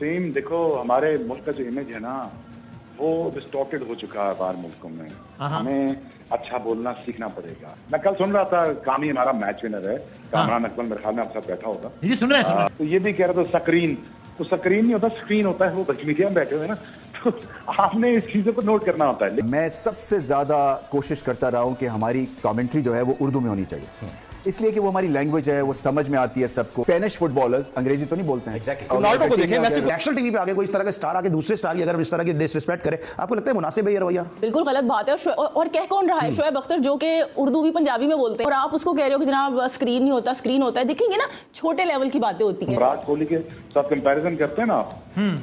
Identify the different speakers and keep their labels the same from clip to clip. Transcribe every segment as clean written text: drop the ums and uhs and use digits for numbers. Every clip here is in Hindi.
Speaker 1: वसीम, देखो हमारे मुल्क का जो इमेज है ना वो डिस्टॉर्टेड हो चुका है बाहर मुल्कों में। हमें अच्छा बोलना सीखना पड़ेगा। मैं कल सुन रहा था, कामी हमारा मैच विनर है, कामरान अकबर मेरे ख्याल में आपके साथ बैठा होगा
Speaker 2: जी, सुन रहे हैं।
Speaker 1: तो ये भी कह रहा था स्क्रीन, तो स्क्रीन नहीं होता, स्क्रीन होता है। वो मीडिया में बैठे हुए ना, तो आपने इस चीजों को नोट करना होता है।
Speaker 3: मैं सबसे ज्यादा कोशिश करता रहा हूं कि हमारी कमेंट्री जो है वो उर्दू में होनी चाहिए, इसलिए कि वो हमारी लैंग्वेज है, वो समझ में आती है सबको। स्पेनिश फुटबॉलर्स अंग्रेजी तो नहीं बोलते हैं।
Speaker 4: रोनाल्डो को देखें, नेशनल टीवी पे आगे कोई इस तरह का स्टार आके दूसरे स्टार की अगर इस तरह की डिसरिस्पेक्ट करे, आपको लगता है मुनासिब है ये रवैया?
Speaker 5: बिल्कुल गलत बात है। और कह कौन रहा है? शोएब अख्तर, जो कि उर्दू भी पंजाबी में बोलते हैं, और आप उसको कह रहे हो कि जनाब स्क्रीन नहीं होता, स्क्रीन होता है। देखेंगे ना, छोटे लेवल की बातें होती है।
Speaker 1: विराट कोहली के साथ कंपैरिजन करते हैं ना आप,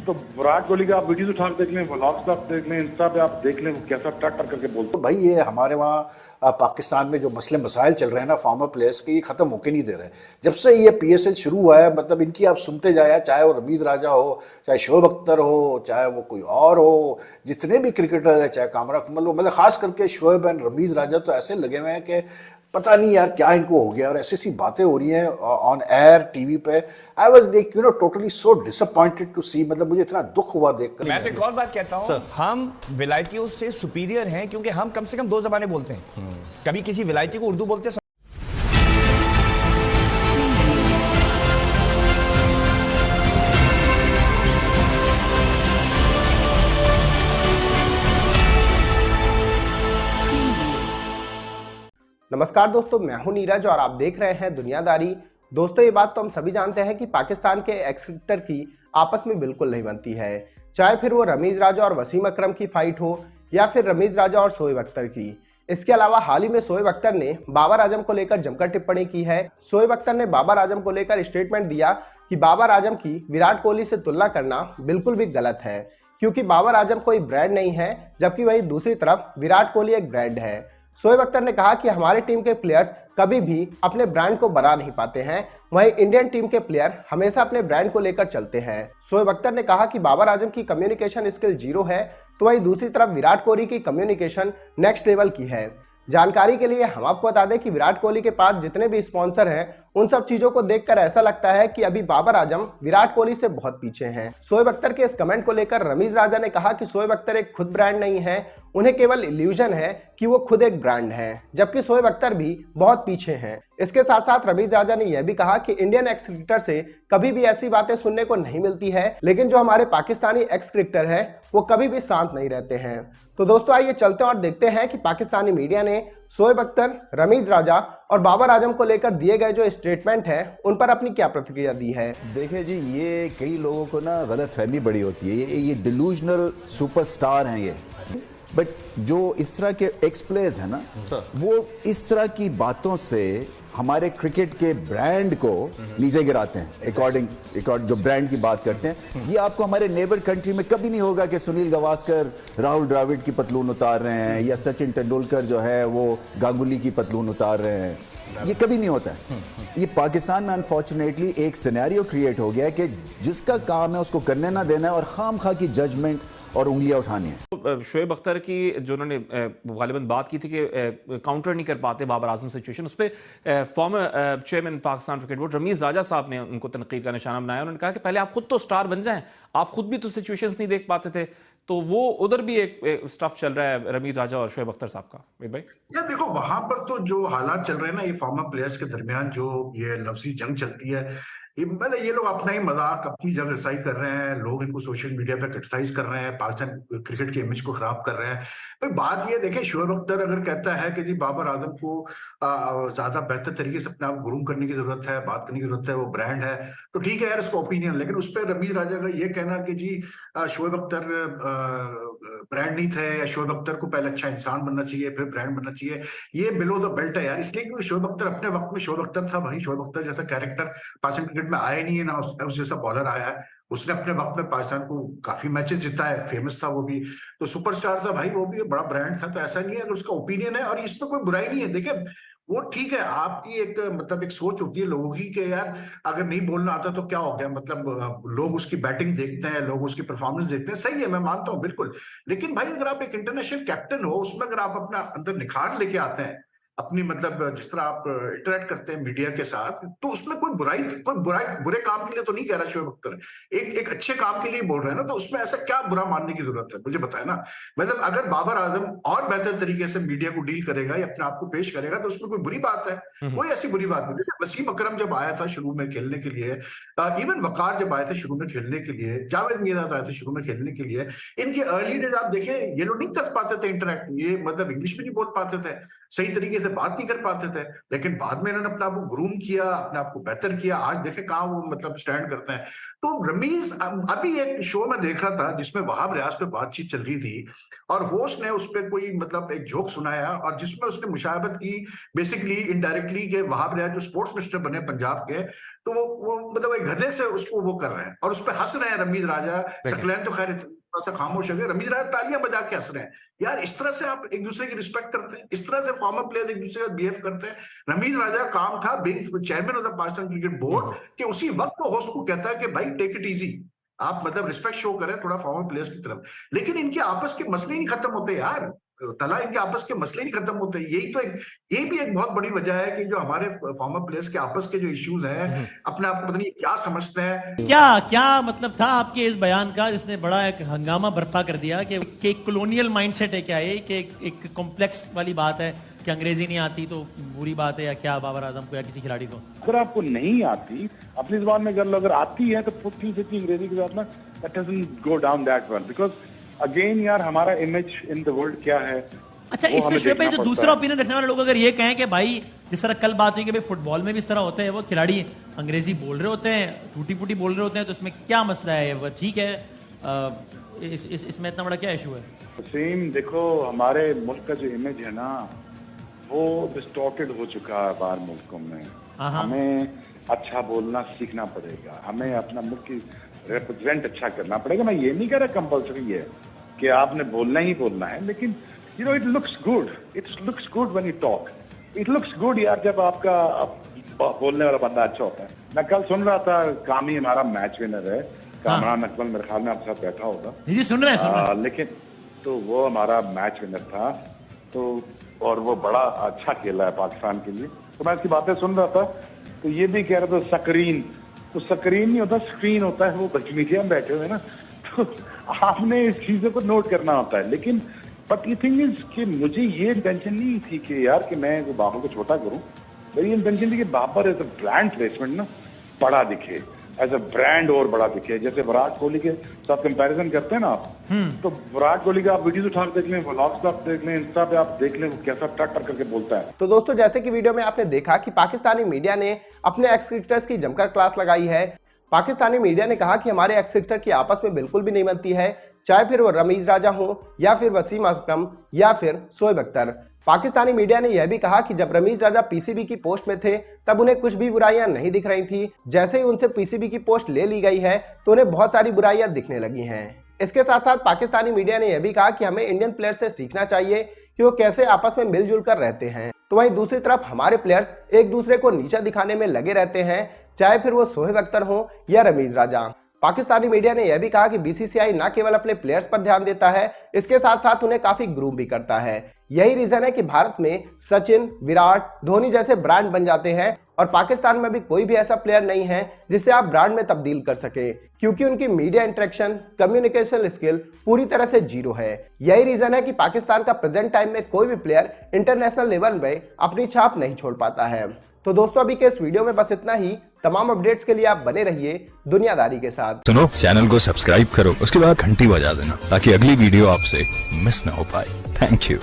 Speaker 1: तो विराट कोहली का आप वीडियोस उठा देख लें, व्लॉग्स आप देख लें, इंस्टा पे आप देख लें, वो कैसा टक करके बोलते हैं।
Speaker 6: भाई ये हमारे वहाँ पाकिस्तान में जो मसले मसाइल चल रहे हैं ना फॉर्मर प्लेयर्स के, ये खत्म होके नहीं दे रहे। जब से ये PSL शुरू हुआ है, मतलब इनकी आप सुनते जाए, चाहे वो रमीज राजा हो, चाहे शोएब अख्तर हो, चाहे वो कोई और हो, जितने भी क्रिकेटर है, चाहे कामरा कमल हो, मतलब खास करके शोएब एंड रमीज राजा तो ऐसे लगे हुए हैं कि पता नहीं यार क्या इनको हो गया, और ऐसी ऐसी बातें हो रही हैं ऑन एयर टीवी पे। I was like totally so disappointed to see, मतलब मुझे इतना दुख हुआ देखकर।
Speaker 7: मैं तो एक और बात कहता हूँ, हम विलायतियों से सुपीरियर हैं क्योंकि हम कम से कम 2 ज़बानें बोलते हैं। कभी किसी विलायती को उर्दू बोलते
Speaker 8: नमस्कार दोस्तों, मैं हूं नीरज और आप देख रहे हैं दुनियादारी। दोस्तों, ये बात तो हम सभी जानते हैं कि पाकिस्तान के एक्स क्रिकेटर की आपस में बिल्कुल नहीं बनती है, चाहे फिर वो रमीज राजा और वसीम अकरम की फाइट हो या फिर रमीज राजा और शोएब अख्तर की। इसके अलावा हाल ही में शोएब अख्तर ने बाबर आजम को लेकर जमकर टिप्पणी की है। शोएब अख्तर ने बाबर आजम को लेकर स्टेटमेंट दिया कि बाबर आजम की विराट कोहली से तुलना करना बिल्कुल भी गलत है, क्योंकि बाबर आजम कोई ब्रांड नहीं है, जबकि वहीं दूसरी तरफ विराट कोहली एक ब्रांड है। शोएब अख्तर ने कहा कि हमारी टीम के प्लेयर्स कभी भी अपने ब्रांड को बना नहीं पाते हैं, वहीं इंडियन टीम के प्लेयर हमेशा अपने ब्रांड को लेकर चलते हैं। शोएब अख्तर ने कहा कि बाबर आजम की कम्युनिकेशन स्किल 0 है, तो वहीं दूसरी तरफ विराट कोहली की कम्युनिकेशन नेक्स्ट लेवल की है। जानकारी के लिए हम आपको बता दें कि विराट कोहली के पास जितने भी स्पॉन्सर हैं, उन सब चीजों को देखकर ऐसा लगता है कि अभी बाबर आजम विराट कोहली से बहुत पीछे हैं। शोएब अख्तर के इस कमेंट को लेकर रमीज राजा ने कहा कि शोएब अख्तर एक खुद ब्रांड नहीं है, उन्हें केवल इल्यूजन है कि वो खुद एक ब्रांड है, जबकि शोएब अख्तर भी बहुत पीछे हैं। इसके साथ साथ रमीज राजा ने यह भी कहा कि इंडियन एक्स क्रिकेटर से कभी भी ऐसी बातें सुनने को नहीं मिलती है, लेकिन जो हमारे पाकिस्तानी एक्स क्रिकेटर है वो कभी भी शांत नहीं रहते हैं। तो दोस्तों, आइए चलते हैं और देखते हैं कि पाकिस्तानी मीडिया ने शोएब अख्तर, रमीज राजा और बाबर आजम को लेकर दिए गए जो स्टेटमेंट है उन पर अपनी क्या प्रतिक्रिया दी है।
Speaker 3: देखिए जी, ये कई लोगों को ना गलत फहमी बड़ी होती है, ये डिलूजनल सुपरस्टार हैं ये, बट जो इस तरह के एक्स प्लेयर्स हैं ना, वो इस तरह की बातों से हमारे क्रिकेट के ब्रांड को नीचे गिराते हैं। अकॉर्डिंग जो ब्रांड की बात करते हैं, ये आपको हमारे नेबर कंट्री में कभी नहीं होगा कि सुनील गावस्कर राहुल द्रविड़ की पतलून उतार रहे हैं या सचिन तेंदुलकर जो है वो गांगुली की पतलून उतार रहे हैं, ये कभी नहीं होता है। ये पाकिस्तान में अनफॉर्चुनेटली एक सिनेरियो क्रिएट हो गया है कि जिसका काम है उसको करने ना देना है और खामखा की जजमेंट और उंगलियां उठानी है।
Speaker 2: शोएब अख्तर की जो उन्होंने गालिबन बात की थी कि काउंटर नहीं कर पाते बाबर आजम सिचुएशन, उस पर former chairman Pakistan cricket board Rameez Raja साहब ने उनको तनकीद का निशाना बनाया। उन्होंने कहा कि पहले आप खुद तो स्टार बन जाएं, आप खुद भी तो सिचुएशंस नहीं देख पाते थे। तो वो उधर भी एक स्टफ चल रहा है रमीज राजा और शोएब अख्तर साहब का। भाई
Speaker 9: यार देखो, वहां पर तो जो हालात चल रहे हैं ना, ये फॉर्मर प्लेयर्स के दरमियान जो ये लफ्जी जंग चलती है, ये लोग अपना ही मजाक अपनी जगह रसाई कर रहे हैं, लोग इनको सोशल मीडिया पे क्रिटिसाइज कर रहे हैं, पाकिस्तान क्रिकेट की इमेज को खराब कर रहे हैं। भाई बात ये देखें, शोएब अख्तर अगर कहता है कि जी बाबर आजम को ज्यादा बेहतर तरीके से अपने आप ग्रूम करने की जरूरत है, बात करने की जरूरत है, वो ब्रांड है, तो ठीक है यार, इसका ओपिनियन। लेकिन उस पर रमीज राजा का ये कहना कि जी शोएब अख्तर ब्रांड नहीं थे या शोएब अख्तर को पहले अच्छा इंसान बनना चाहिए फिर ब्रांड बनना चाहिए, ये बिलो द बेल्ट है यार। इसलिए क्योंकि शोएब अख्तर अपने वक्त में शोएब अख्तर था, भाई शोएब अख्तर जैसा कैरेक्टर पाकिस्तान क्रिकेट में आया नहीं है, ना उस जैसा बॉलर आया है। उसने अपने वक्त में पाकिस्तान को काफी मैचेस जिता है, फेमस था वो भी, तो सुपरस्टार था भाई, वो भी बड़ा ब्रांड था। तो ऐसा नहीं है, अगर उसका ओपिनियन है और इसमें कोई बुराई नहीं है। देखिए वो ठीक है, आपकी एक मतलब एक सोच होती है लोगों की कि यार अगर नहीं बोलना आता तो क्या हो गया, मतलब लोग उसकी बैटिंग देखते हैं, लोग उसकी परफॉर्मेंस देखते हैं, सही है, मैं मानता हूं बिल्कुल। लेकिन भाई अगर आप एक इंटरनेशनल कैप्टन हो, उसमें अगर आप अपना अंदर निखार लेके आते हैं, अपनी मतलब जिस तरह आप इंटरेक्ट करते हैं मीडिया के साथ, तो उसमें कोई बुरे काम के लिए तो नहीं कह रहा शोएब अख्तर, एक अच्छे काम के लिए बोल रहे हैं ना, तो उसमें ऐसा क्या बुरा मानने की जरूरत है, मुझे बताए ना। मतलब अगर बाबर आजम और बेहतर तरीके से मीडिया को डील करेगा या अपने आप को पेश करेगा तो उसमें कोई बुरी बात है? कोई ऐसी बुरी बात नहीं। वसीम अकरम जब आया था शुरू में खेलने के लिए, इवन वकार जब आए थे शुरू में खेलने के लिए, जावेद मियां आए थे शुरू में खेलने के लिए, इनके अर्ली डेज आप देखें ये लोग नहीं कर पाते थे इंटरेक्ट, ये मतलब इंग्लिश भी नहीं बोल पाते थे, सही तरीके से बात नहीं कर पाते थे, लेकिन बाद में इन्होंने अपने आप को ग्रूम किया, अपने आप को बेहतर किया, आज देखें कहाँ वो मतलब स्टैंड करते हैं। तो रमीज, अभी एक शो में देख रहा था जिसमें वहाब रियाज पे बातचीत चल रही थी और होस्ट ने उस पर कोई मतलब एक जोक सुनाया और जिसमें उसने मुशाहबत की बेसिकली इनडायरेक्टली के वहाब रियाज जो स्पोर्ट्स मिनिस्टर बने पंजाब के, तो वो मतलब एक गधे से उसको वो कर रहे हैं और उस पर हंस रहे हैं रमीज राजा। सकलैन तो खैर थोड़ा सा खामोश हो गए, रमीज राजा तालियां बजा के हंस रहे हैं। यार इस तरह से आप एक दूसरे की रिस्पेक्ट करते हैं, इस तरह से फॉर्मर प्लेयर एक दूसरे का बिहेव करते हैं। रमीज राजा काम था being chairman of the Pakistan cricket board कि उसी वक्त वो होस्ट को कहता है कि भाई टेक इट इजी, आप मतलब रिस्पेक्ट शो करें थोड़ा फॉर्मर प्लेयर्स की तरफ। लेकिन इनके आपस के मसले नहीं खत्म होते यार, तला इनके आपस के मसले नहीं खत्म होते। यही भी एक बहुत बड़ी वजह है कि जो हमारे फॉर्मर प्लेयर्स के आपस के जो इश्यूज हैं, अपने आप को पता नहीं क्या समझते हैं।
Speaker 10: क्या मतलब था आपके इस बयान का जिसने बड़ा एक हंगामा बर्पा कर दिया कि कॉलोनियल माइंडसेट है क्या ये, कि एक कॉम्प्लेक्स वाली बात है कि अंग्रेजी नहीं आती तो बुरी बात है या क्या बाबर आजम को या किसी खिलाड़ी को?
Speaker 1: अगर आपको नहीं आती अपनी जुबान में कर लो, अगर आती है तो पुट्ठी सिटी अंग्रेजी के साथ ना, that doesn't go down that well, because again यार हमारा इमेज इन द वर्ल्ड क्या है।
Speaker 10: अच्छा, इसमें शोएब भाई जो दूसरा ओपिनियन रखने वाले लोग अगर ये कहें कि भाई जिस तरह कल बात हुई कि भाई फुटबॉल में भी इस तरह होता है, वो खिलाड़ी अंग्रेजी बोल रहे होते हैं, टूटी फूटी बोल रहे होते हैं, तो इसमें क्या मसला है? वो ठीक है, इसमें इतना बड़ा क्या इशू है?
Speaker 1: सेम देखो, हमारे मुल्क का जो इमेज है ना वो डिस्टॉर्टेड हो चुका है बाहर मुल्कों में। हमें अच्छा बोलना सीखना पड़ेगा, हमें अपना मुल्क की रिप्रेजेंट अच्छा करना पड़ेगा। मैं ये नहीं कह रहा कंपल्सरी है कि आपने बोलना ही बोलना है, लेकिन you know it looks good when you talk, it looks good यार जब आपका बोलने वाला बंदा अच्छा होता है। मैं कल सुन रहा था, कामी हमारा मैच विनर है, कामरान अकमल मेरे ख्याल में आपके साथ बैठा होगा
Speaker 10: जी, सुन रहे हैं।
Speaker 1: लेकिन तो वो हमारा मैच विनर था, तो और वो बड़ा अच्छा खेला है पाकिस्तान के लिए। तो मैं इसकी बातें सुन रहा था, तो ये भी कह रहा था स्क्रीन, तो स्क्रीन नहीं होता स्क्रीन होता है, वो मीडिया में बैठे हुए ना, तो आपने इस चीजों को नोट करना होता है। लेकिन बट ये थिंग इज कि मुझे ये इंटेंशन नहीं थी कि यार कि मैं वो बाबर को छोटा करूं, मेरी इंटेंशन थी कि Babar as a brand placement ना बड़ा दिखे, एज अ ब्रांड और बड़ा दिखे। जैसे विराट कोहली के साथ कंपैरिजन करते हैं ना आप, तो विराट कोहली का आप वीडियोस उठा के देख लें, व्लॉग्स आप देख लें, इंस्टा पे आप देख लें वो कैसा टट करके बोलता है।
Speaker 8: तो दोस्तों, जैसे कि वीडियो में आपने देखा कि पाकिस्तानी मीडिया ने अपने एक्स क्रिकेटर्स की जमकर क्लास लगाई है। पाकिस्तानी मीडिया ने कहा कि हमारे एक्स क्रिकेटर की आपस में बिल्कुल भी नहीं बनती है, चाहे फिर वो रमीज राजा हो या फिर वसीम अकरम या फिर शोएब अख्तर। पाकिस्तानी मीडिया ने यह भी कहा कि जब रमीज राजा पीसीबी की पोस्ट में थे तब उन्हें कुछ भी बुराइयां नहीं दिख रही थी, जैसे ही उनसे पीसीबी की पोस्ट ले ली गई है तो उन्हें बहुत सारी बुराइयां दिखने लगी हैं। इसके साथ साथ पाकिस्तानी मीडिया ने यह भी कहा कि हमें इंडियन प्लेयर्स से सीखना चाहिए कि वो कैसे आपस में मिलजुल कर रहते हैं। तो वहीं दूसरी तरफ हमारे प्लेयर्स एक दूसरे को नीचा दिखाने में लगे रहते हैं, चाहे फिर वो शोएब अख्तर हो या रमीज राजा। पाकिस्तानी मीडिया ने यह भी कहा कि बीसीसीआई न केवल अपने प्लेयर्स पर ध्यान देता है, इसके साथ साथ उन्हें काफी ग्रूम भी करता है। यही रीजन है कि भारत में सचिन, विराट, धोनी जैसे ब्रांड बन जाते हैं और पाकिस्तान में भी कोई भी ऐसा प्लेयर नहीं है जिसे आप ब्रांड में तब्दील कर सके, क्योंकि उनकी मीडिया इंटरेक्शन, कम्युनिकेशन स्किल पूरी तरह से जीरो है। यही रीजन है कि पाकिस्तान का प्रेजेंट टाइम में कोई भी प्लेयर इंटरनेशनल लेवल में अपनी छाप नहीं छोड़ पाता है। तो दोस्तों, अभी के इस वीडियो में बस इतना ही। तमाम अपडेट्स के लिए आप बने रहिए दुनियादारी के साथ।
Speaker 11: सुनो, चैनल को सब्सक्राइब करो, उसके बाद घंटी बजा देना ताकि अगली वीडियो आपसे मिस ना हो पाए। Thank you.